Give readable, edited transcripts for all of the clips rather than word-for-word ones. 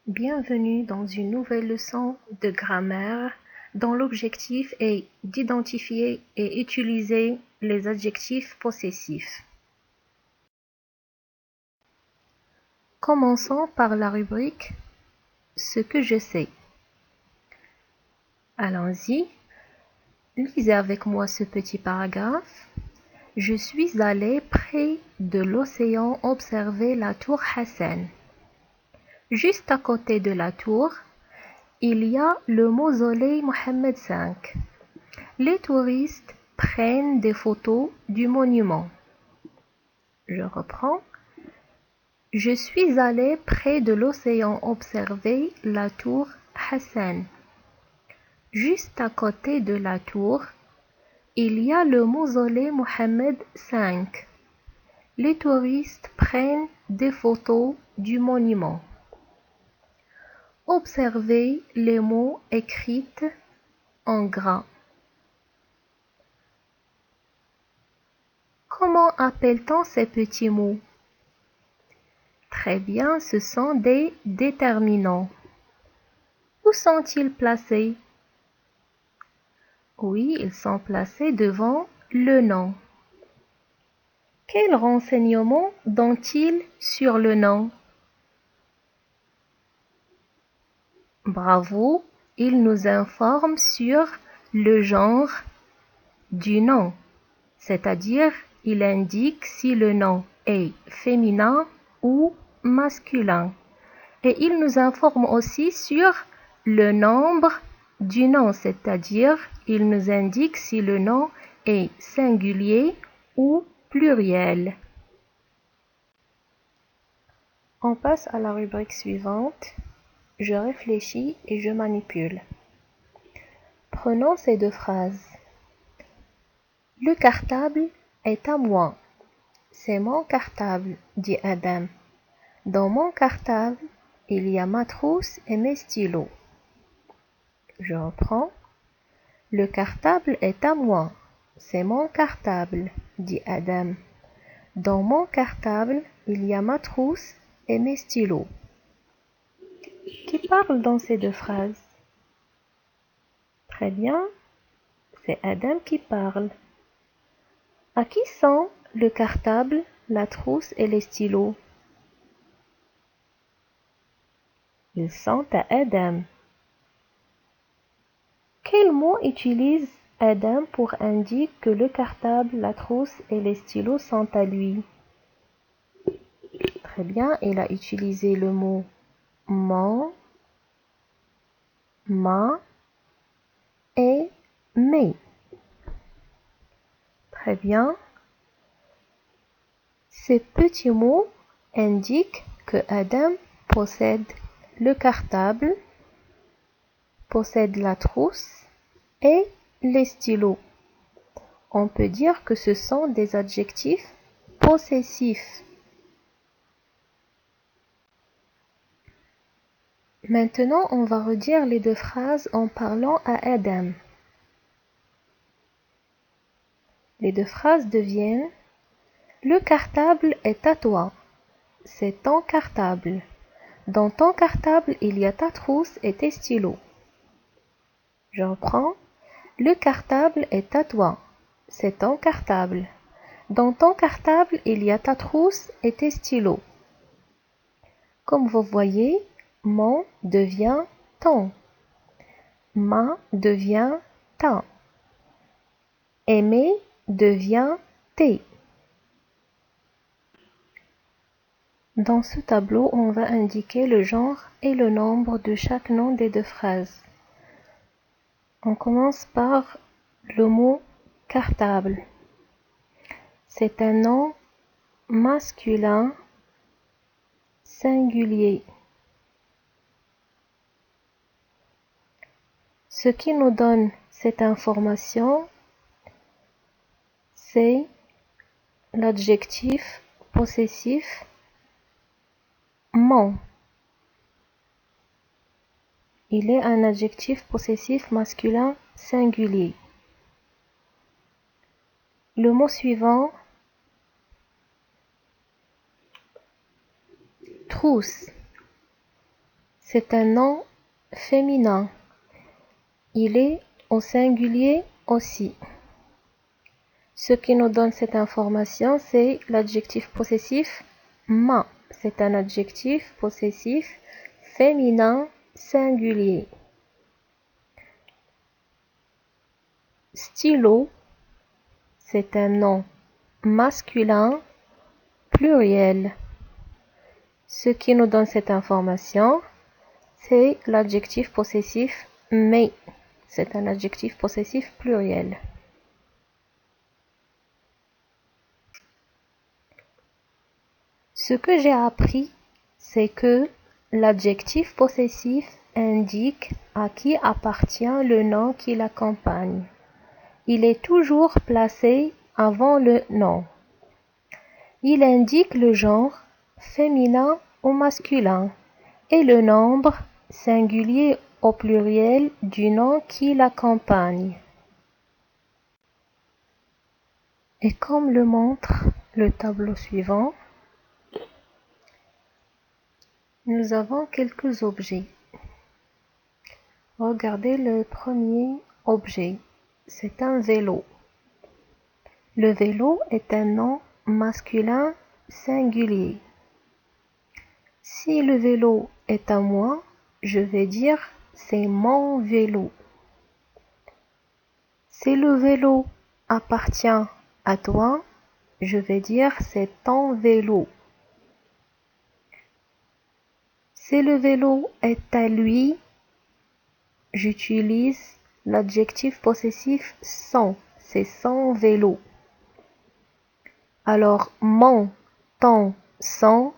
Bienvenue dans une nouvelle leçon de grammaire dont l'objectif est d'identifier et utiliser les adjectifs possessifs. Commençons par la rubrique « Ce que je sais ». Allons-y, lisez avec moi ce petit paragraphe. Je suis allé près de l'océan observer la tour Hassan. Juste à côté de la tour, il y a le mausolée Mohammed V. Les touristes prennent des photos du monument. Je reprends. Je suis allé près de l'océan observer la tour Hassan. Juste à côté de la tour, il y a le mausolée Mohammed V. Les touristes prennent des photos du monument. Observez les mots écrits en gras. Comment appelle-t-on ces petits mots? Très bien, ce sont des déterminants. Où sont-ils placés? Oui, ils sont placés devant le nom. Quels renseignements dont-ils sur le nom? Bravo, il nous informe sur le genre du nom, c'est-à-dire il indique si le nom est féminin ou masculin. Et il nous informe aussi sur le nombre du nom, c'est-à-dire il nous indique si le nom est singulier ou pluriel. On passe à la rubrique suivante. Je réfléchis et je manipule. Prenons ces deux phrases. Le cartable est à moi. C'est mon cartable, dit Adam. Dans mon cartable, il y a ma trousse et mes stylos. Je reprends. Le cartable est à moi. C'est mon cartable, dit Adam. Dans mon cartable, il y a ma trousse et mes stylos. Qui parle dans ces deux phrases? Très bien, c'est Adam qui parle. À qui sont le cartable, la trousse et les stylos? Ils sont à Adam. Quel mot utilise Adam pour indiquer que le cartable, la trousse et les stylos sont à lui? Très bien, il a utilisé le mot mon, ma et mes. Très bien. Ces petits mots indiquent que Adam possède le cartable, possède la trousse et les stylos. On peut dire que ce sont des adjectifs possessifs. Maintenant, on va redire les deux phrases en parlant à Adam. Les deux phrases deviennent: le cartable est à toi. C'est ton cartable. Dans ton cartable, il y a ta trousse et tes stylos. Je reprends. Le cartable est à toi. C'est ton cartable. Dans ton cartable, il y a ta trousse et tes stylos. Comme vous voyez, mon devient ton. Ma devient ta. Aimer devient tes. Dans ce tableau, on va indiquer le genre et le nombre de chaque nom des deux phrases. On commence par le mot cartable. C'est un nom masculin singulier. Ce qui nous donne cette information, c'est l'adjectif possessif mon. Il est un adjectif possessif masculin singulier. Le mot suivant, trousse. c'est un nom féminin. Il est au singulier aussi. Ce qui nous donne cette information, c'est l'adjectif possessif ma. C'est un adjectif possessif féminin singulier. Stylo, c'est un nom masculin pluriel. Ce qui nous donne cette information, c'est l'adjectif possessif mais. C'est un adjectif possessif pluriel. Ce que j'ai appris, c'est que l'adjectif possessif indique à qui appartient le nom qui l'accompagne. Il est toujours placé avant le nom. Il indique le genre féminin ou masculin et le nombre singulier au pluriel du nom qui l'accompagne. Et comme le montre le tableau suivant, nous avons quelques objets. Regardez le premier objet, c'est un vélo. Le vélo est un nom masculin singulier. Si le vélo est à moi, je vais dire c'est mon vélo. Si le vélo appartient à toi, je vais dire c'est ton vélo. Si le vélo est à lui, j'utilise l'adjectif possessif son. C'est son vélo. Alors mon, ton, son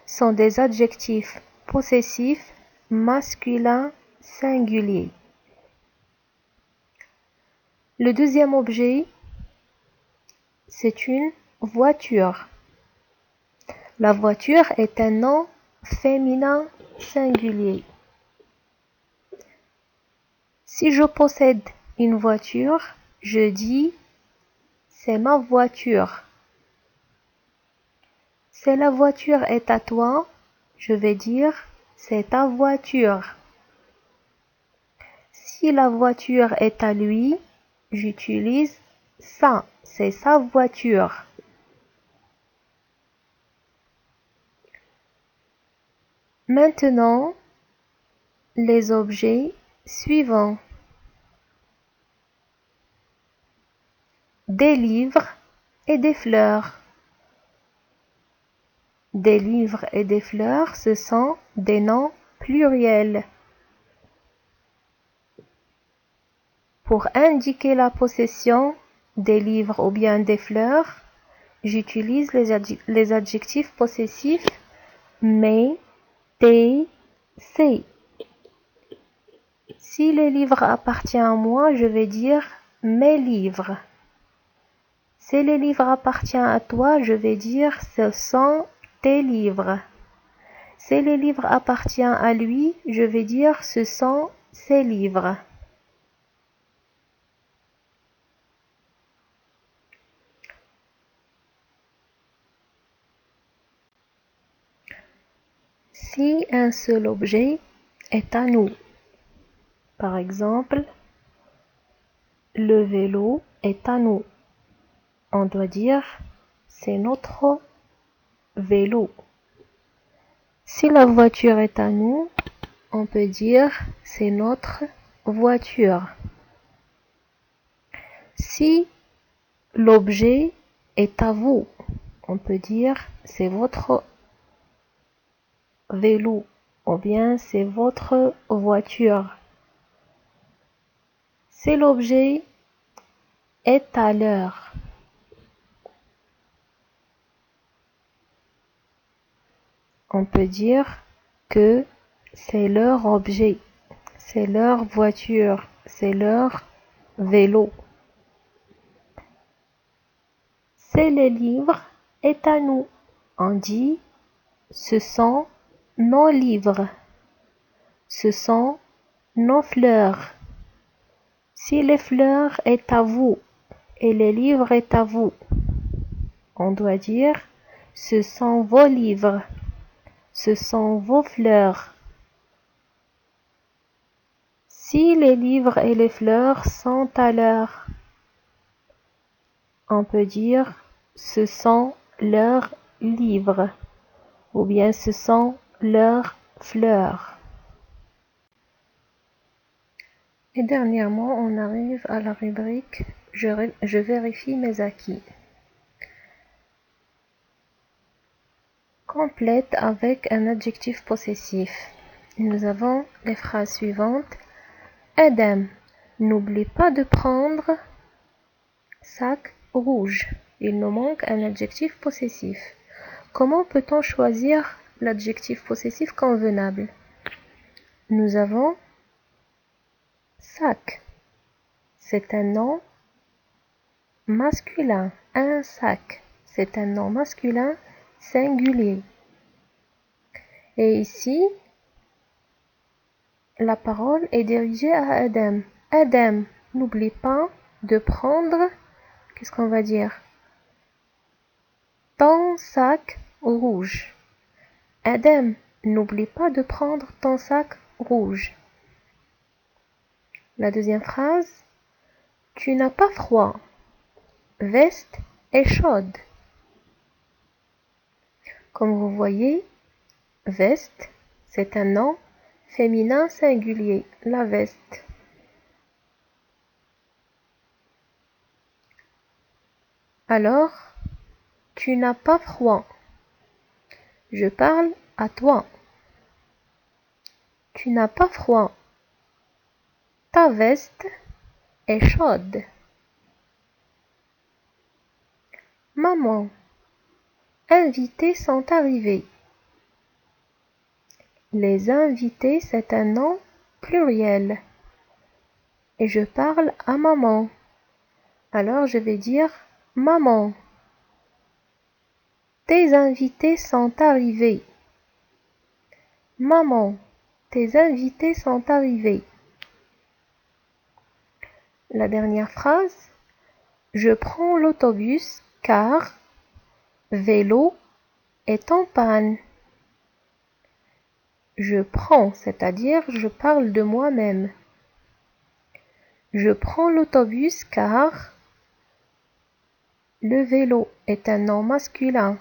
sont des adjectifs possessifs masculins singuliers. Le deuxième objet, c'est une voiture. La voiture est un nom féminin singulier. Si je possède une voiture, je dis c'est ma voiture. Si la voiture est à toi, je vais dire c'est ta voiture. Si la voiture est à lui, j'utilise ça, c'est sa voiture. Maintenant, les objets suivants. Des livres et des fleurs. Des livres et des fleurs, ce sont des noms pluriels. Pour indiquer la possession des livres ou bien des fleurs, j'utilise les adjectifs possessifs mais, tes, c'est. Si le livre appartient à moi, je vais dire mes livres. Si le livre appartient à toi, je vais dire ce sont tes livres. Si le livre appartient à lui, je vais dire ce sont ses livres. Si un seul objet est à nous, par exemple, le vélo est à nous, on doit dire c'est notre vélo. Si la voiture est à nous, on peut dire c'est notre voiture. Si l'objet est à vous, on peut dire c'est votre vélo ou bien c'est votre voiture. Si l'objet est à l'heure, on peut dire que c'est leur objet, c'est leur voiture, c'est leur vélo. C'est le livre est à nous. On dit ce sont nos livres. Ce sont nos fleurs. Si les fleurs est à vous et les livres est à vous, on doit dire ce sont vos livres. Ce sont vos fleurs. Si les livres et les fleurs sont à l'heure, on peut dire ce sont leurs livres ou bien ce sont leurs fleurs. Et dernièrement, on arrive à la rubrique je vérifie mes acquis. Complète avec un adjectif possessif. Nous avons les phrases suivantes. Adam, n'oublie pas de prendre sac rouge. Il nous manque un adjectif possessif. Comment peut-on choisir l'adjectif possessif convenable? Nous avons sac. C'est un nom masculin. Un sac. C'est un nom masculin singulier. Et ici, la parole est dirigée à Adam. Adam, n'oublie pas de prendre, qu'est-ce qu'on va dire? Ton sac rouge. Adam, n'oublie pas de prendre ton sac rouge. La deuxième phrase. Tu n'as pas froid. Veste est chaude. Comme vous voyez, veste, c'est un nom féminin singulier, la veste. Alors, tu n'as pas froid. Je parle à toi. Tu n'as pas froid. Ta veste est chaude. Maman, invités sont arrivés. Les invités, c'est un nom pluriel. Et je parle à maman. Alors je vais dire maman. Tes invités sont arrivés. Maman, tes invités sont arrivés. La dernière phrase. Je prends l'autobus car vélo est en panne. Je prends, c'est-à-dire je parle de moi-même. Je prends l'autobus car le vélo est un nom masculin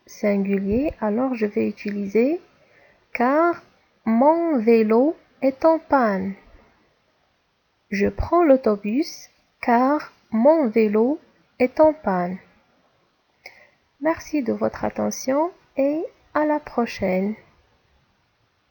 singulier, alors je vais utiliser car mon vélo est en panne. Je prends l'autobus car mon vélo est en panne. Merci de votre attention et à la prochaine.